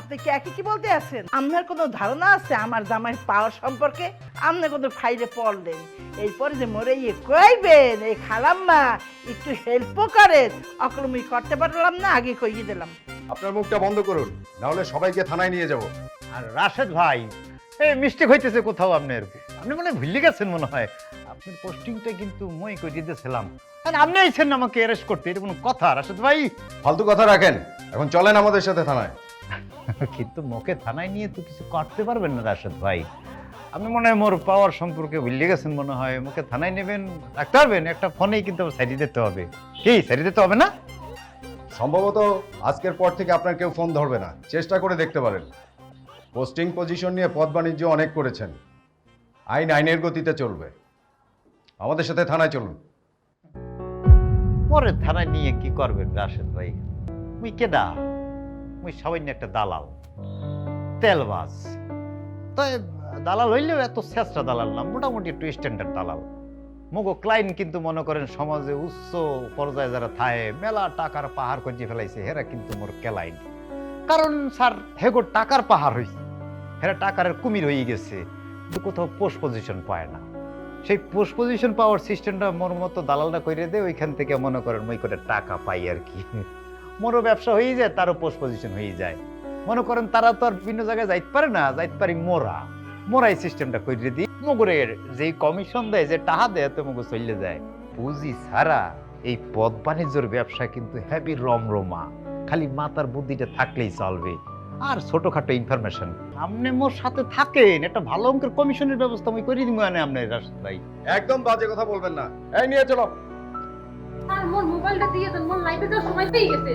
আপনি কি একই কি বলতে আছেন? আপনার কোনো ধারণা আছে আমার জামাইয়ের পাওয়ার সম্পর্কে? আপনি কোনো ফাইলে পড়লেন, এরপরে যে মরে ইয়ে কইবেন এই খালাম্মা একটু হেল্পও করেন, অকলমি করতে পারলাম না, আগে কইয়ে দিলাম। আপনার মুখটা বন্ধ করুন, না হলে সবাইকে থানায় নিয়ে যাব। আর রাশেদ ভাই, এই মিস্টেক হইতেছে কোথাও আপনার। আপনি মনে হয় ভুলে গেছেন মনে হয়। আপনার পোস্টিংটা কিন্তু মই করে দিতেছিলাম, আর আপনি আইছেন না আমাকে অ্যারেস্ট করতে, এটা কোনো কথা রাশেদ ভাই? ফালতু কথা রাখেন, এখন চলেন আমাদের সাথে থানায়। কিন্তু মোকে থানায় নিয়ে তো কিছু করতে পারবেন না রাশেদ ভাই। আপনি মনে হয় মোর পাওয়ার সম্পর্কে ভুলে গেছেন মনে হয়। মোকে থানায় নেবেন, রাখতে পারবেন? একটা ফোনেই কিন্তু সাইডে দিতে হবে। কি সাইডে দিতে হবে না? সম্ভবত আজকের পর থেকে আপনার কেউ ফোন ধরবে না, চেষ্টা করে দেখতে পারেন। পোস্টিং পজিশন নিয়ে পদ বাণিজ্য অনেক করেছেন, আইন আইনের গতিতে চলবে। আমাদের সাথে থানায় চলুন। পরে থানায় নিয়ে কি করবেন রাশেদ ভাই? মুই কেডা? মুই সামান্য একটা দালাল, তেলবাজ। তাই দালাল হইলেও এত চেষ্টা দালাল না, মোটামুটি একটু স্ট্যান্ডার্ড দালাল। মগো ক্লায়েন্ট কিন্তু মনে করেন সমাজে উচ্চ পর্যায়ে যারা থাকে, মেলা টাকার পাহাড় করে ফেলাইছে, হেরা কিন্তু মোর ক্লায়েন্ট। কারণ স্যার হেগো টাকার পাহাড় হয়েছে, হেরা টাকার কুমির হয়ে গেছে, কিন্তু কোথাও পোস্ট পজিশন পায় না। সেই পোস্ট পজিশন পাওয়ার সিস্টেমটা মোর মতো দালালটা করে দেয়, ওইখান থেকে মনে করেন মই করে টাকা পাই আর কি। মোরও ব্যবসা হয়ে যায়, তারও পোস্ট পজিশন হয়ে যায়। মনে করেন তারা তো আর বিভিন্ন জায়গায় যাইতে পারে না, যাইতে পারি মোরাই সিস্টেমটা করে দিই। মগুরের যে কমিশন দেয়, যে টাকা দেয়, তো মগু চলে যায়। বুঝি সারা এই পদ বাণিজ্যের ব্যবসা কিন্তু হ্যাপি রমরমা, খালি মাথার বুদ্ধিটা থাকলেই চলবে। আর ছোটখাটো ইনফরমেশন আপনি মোর সাথে থাকেন, একটা ভালো অঙ্কের কমিশনের ব্যবস্থা আমি করে দিব। আপনার রাশেদ ভাই একদম বাজে কথা বলবেন না, এই নিয়ে চলো। আর মোর মোবাইলটা দিয়ে দেন, মোর লাইভে যাওয়ার সময় পেয়ে গেছে।